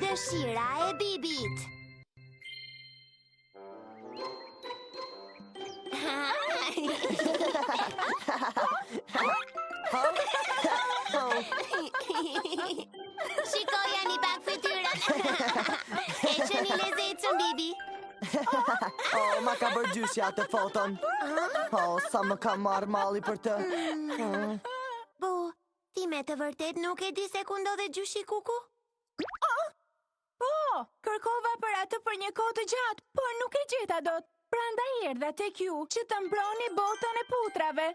Dëshira e Bibit. Shikoja një pak fytyrën. E që një lezetshëm, Bibi. Ma ka bërë gjyshja atë foton. Sa më ka marrë malli për të. Bu, ti me të vërtet nuk e di se ku ndodhet gjyshi Kuku? Po, kërkova për atë për një kohë të gjatë, por nuk e gjeta dot. Prandaj erdha tek ju që të mbroni botën e putrave.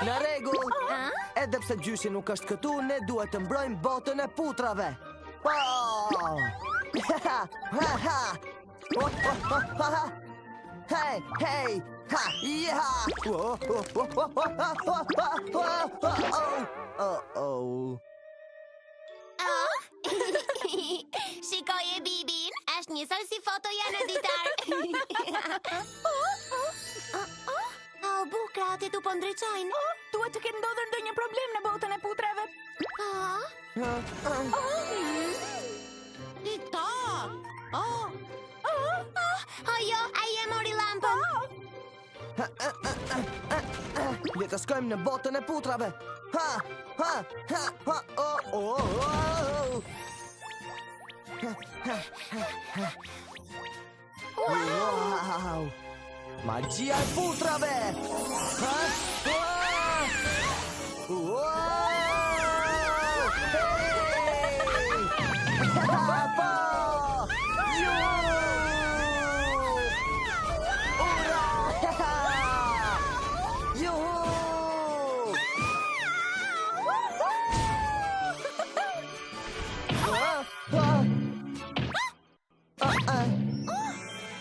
Në rregull. Edhe pse gjyshi nuk është këtu, ne duhet të mbrojmë botën e putrave. Hey, hey, ha, ja. Shikoj e Bibin, është njësoj si fotoja në ditar. Bu, kratet u po ndriçojnë. Duhet të ketë ndodhur ndonjë problem në botën e putrave. Tik-tak. Jo, ai e mori lampën. Le të shkojmë në botën e putrave. Wow! Magia e putrave!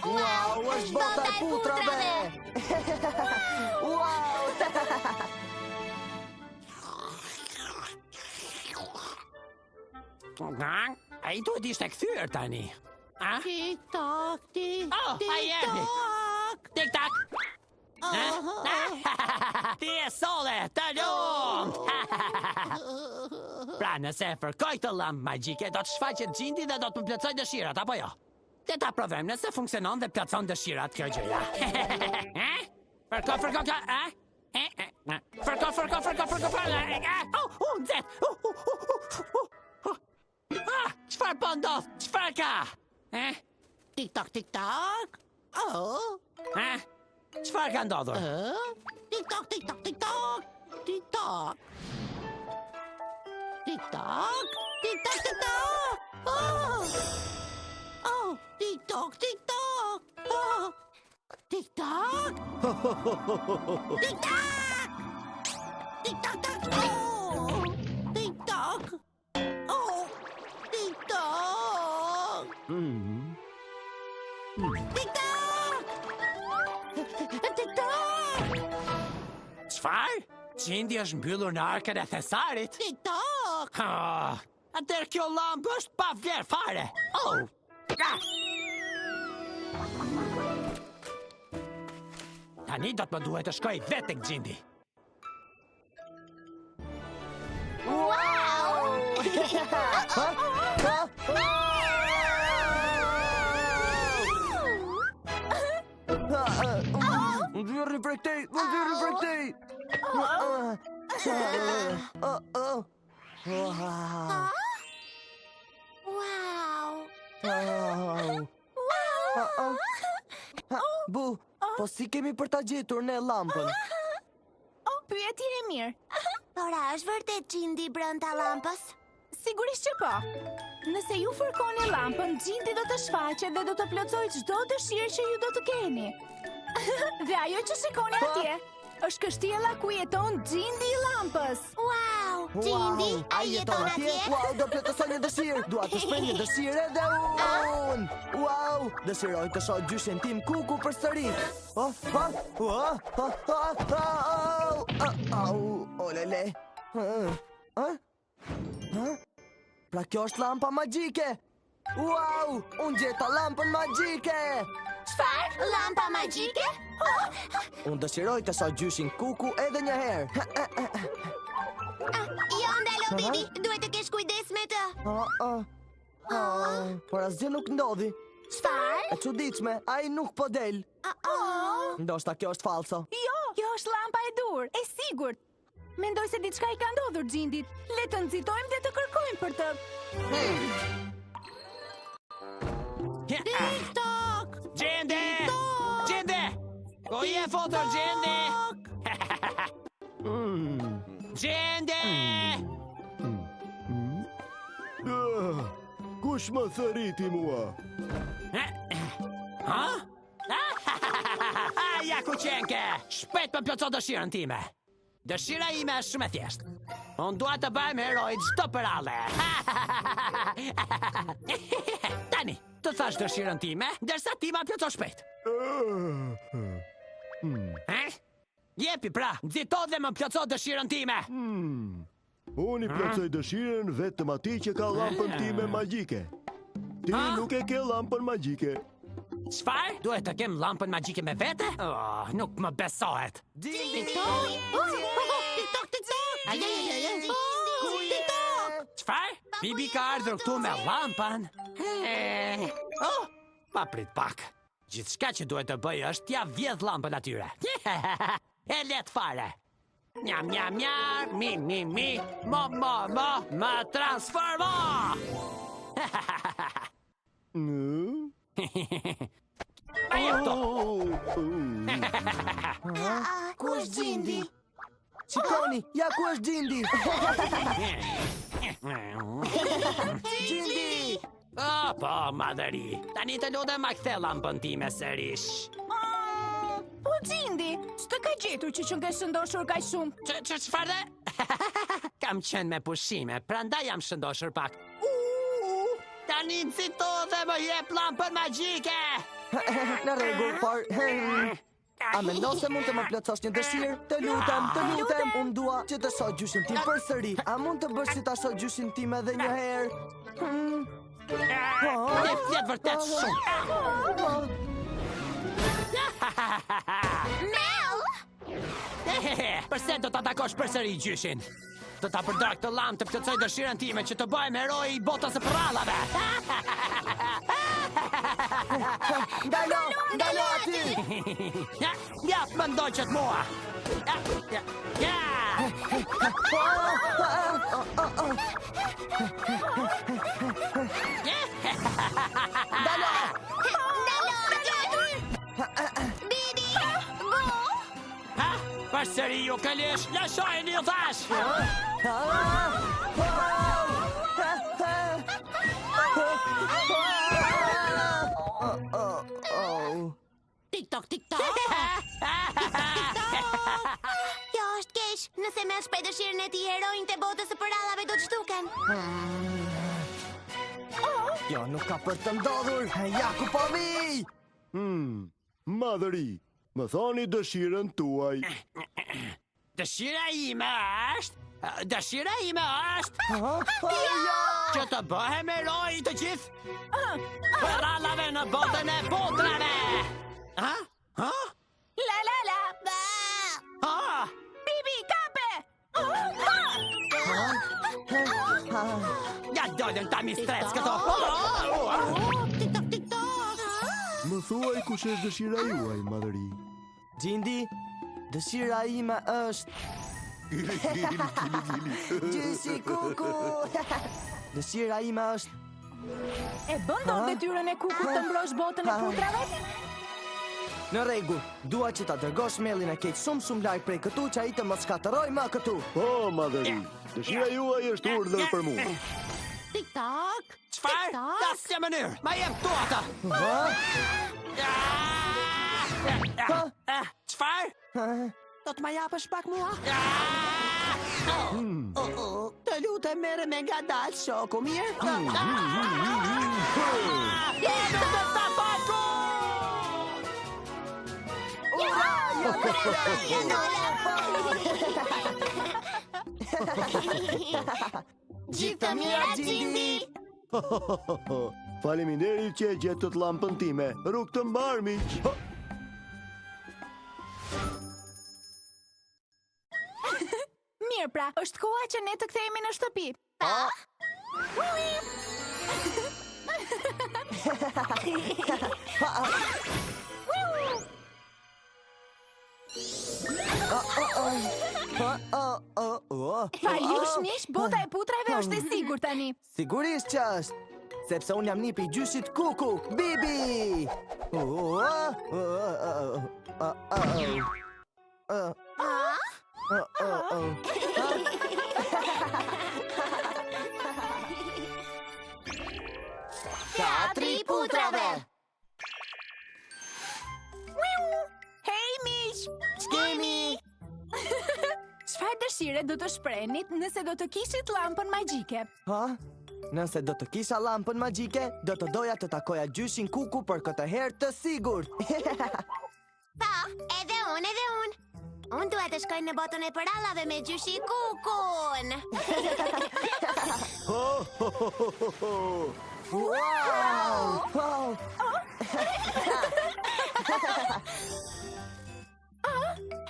Wow, është bota e putrave! Wow! Ai duhet ishte kthyer tani. Tik-tak, Ai erdhi. Tik-tak. Ti e solle, të lumt! Pra, nëse e fërkoj të lamp magjike, do të shfaqet gjindi dhe do të më plotësoj dëshirat, apo jo? Le ta provojmë nëse funksionon dhe plotëson dëshirat kjo gjëja. Fërko. Nxet. Çfarë po ndodh? Çfarë ka? Tik-tak, tik-tak. Çfarë ka ndodhur? Tik-tak, tik-tak, tik-tak. Tik-tak. Tik-tak, tik-tak, tik-tak. Tik-tak, tik-tak. Tik-tak. Tik-tak. Tik-tak, tak. Tik-tak. Tik-tak. Tik-tak. Tik-tak. Çfarë? Gjindi është mbyllur në arkën e thesarit? Tik-tak. Atëherë kjo llampë është pa vlerë fare. Tani do të më duhet të shkoj vetë tek gjindi. Wow! Vjerri prej këtej! Vjerri prej këtej! Bu, po si kemi për ta gjetur ne lampën? Pyetje e mirë. Por a është vërtet gjindi brenda lampës? Sigurisht që po. Nëse ju fërkoni lampën, gjindi do të shfaqet dhe do të plotësoj çdo dëshirë që ju do të keni. Dhe ajo që shikoni atje është kështjella ku jeton gjindi i lampës. Wow! Gjindi, ai jeton atje? Wow, do plotësoj një dëshirë. Dua të shpreh një dëshirë dhe unë. Wow, dëshiroj të shoh gjyshin tim Kuku përsëri. Olele. Pra kjo është lampa magjike. Wow, unë gjeta lampën magjike. Çfarë? Lampa magjike? Unë dëshiroj të shoh gjyshin Kuku edhe një herë. Jo, ndalo, Bibi, duhet të kesh kujdes me të. Por asgjë nuk ndodhi. Çfarë? E çuditshme, ai nuk po del. Ndoshta kjo është falso. Jo, kjo është lampa e dur, e sigurt. Mendoj se diçka i ka ndodhur Gjindit. Le të nxitojmë dhe të kërkojmë për të. TikTok! Gjende! Gjende! Ku je fotor, Gjende? Gjende! Kush më thëriti mua? Ha? Ja ku qenke! Shpejt më plotso dëshirën time. Dëshira ime është shumë e thjeshtë. Unë dua të bëjmë heroj çdo përale. Tani, të thash dëshirën time, ndërsa ti ma plotso shpejt. Jepi pra, nxito dhe më plotso dëshirën time. Unë i plotësoj dëshirën vetëm atij që ka llampën time magjike. Ti nuk e ke llampën magjike. Çfarë? Duhet të kem llampën magjike me vete? Oh, nuk më besohet. TikTok! TikTok! TikTok! Çfarë? Bibi ka ardhur këtu me llampën. Oh, pa prit pak. Gjithçka që duhet të bëj është t'ja vjedh llampën atyre. E let fare. Njam, njam, njam, mi, mo, më transformo! Pa jep to! Ku është Gjindi? Shikoni, ja ku është Gjindi. Gjindi! Po, madhëri. Tani të lutem ma kthe llampën time sërish. Po Gjindi, s'të ka gjetur që ke shëndoshur kaq shumë? Çfarë dhe? Kam qenë me pushime, prandaj jam shëndoshur pak. Tani nxito dhe më jep llampën magjike! Në rregull, por a mendon se mund të më plotësosh një dëshirë? Të lutem, unë dua që të shoh gjyshin tim përsëri. A mund të bësh si ta shoh gjyshin tim edhe një herë? Ti flet vërtet shumë. Mel! Përse do ta takosh përsëri gjyshin? Do ta përdor këtë llampë të plotësoj dëshirën time që të bëhem heroi i botës së prrallave. Ndalo aty! Ja, më ndoqet mua. Ndalo! Bibi! Bo! Ha? Përsëri ju këlish, lëshojeni ju thash! TikTok! Kjo është keq. Nëse merr shpejt dëshirën e tij, heroin të botës së prrallave do të shtuken. Jo, nuk ka për të ndodhur. Ja ku po vi! Madhëri, më thoni dëshirën tuaj. Dëshira ime është që të bëhem heroi të gjithë prrallave në botën e putrave. Ha? La! Bibi, kape! Ja dolën ta mi stres këto. TikTok! Më thuaj kush është dëshira juaj, madhëri. Gjindi, dëshira ime është... Gjyshi kuku! Dëshira ime është... E bën dot detyrën e kukut të mbrosh botën e putrave? Në rregull, dua që ta dërgosh Mellin e keq shumë larg prej këtu që ai të mos shkatërroj më këtu. Po, madhëri, dëshira juaj është urdhër për mua. TikTok! Çfarë? Asnjë mënyrë. Ma jep tu ata. Çfarë? Do të ma japësh pak mua? Të lutem merre me ngadalë, shoku, mirë? Gjithë të mira, Gjindi! Faleminderit që e gjetët llampën time. Rrugë të mbar, miq. Mirë pra, është koha që ne të kthehemi në shtëpi. Pa jush mish, bota e putrave është e sigurt tani. Sigurisht që është, sepse unë jam nipi i gjyshit Kuku, Bibi! Teatri i putrave! Hej mish! Kemi! Çfarë dëshire do të shprehnit nëse do të kishit lampën magjike? Ha? Nëse do të kisha lampën magjike, do të doja të takoja gjyshin Kuku për këtë herë të sigurt. Po, edhe unë. Unë duhet të shkoj në botën e përallave me gjyshi Kukun. Wow! Wow!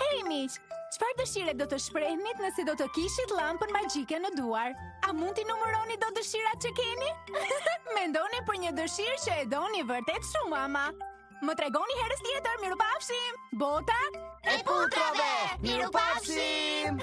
Hej miq, çfarë dëshire do të shprehnit nëse do të kishit lampën magjike në duar? A mund t'i numëroni do dëshirat që keni? Mendoni për një dëshirë që e doni vërtet shumë, ama. Më tregoni herës tjetër, mirupafshim! Bota E putrave! Mirupafshim!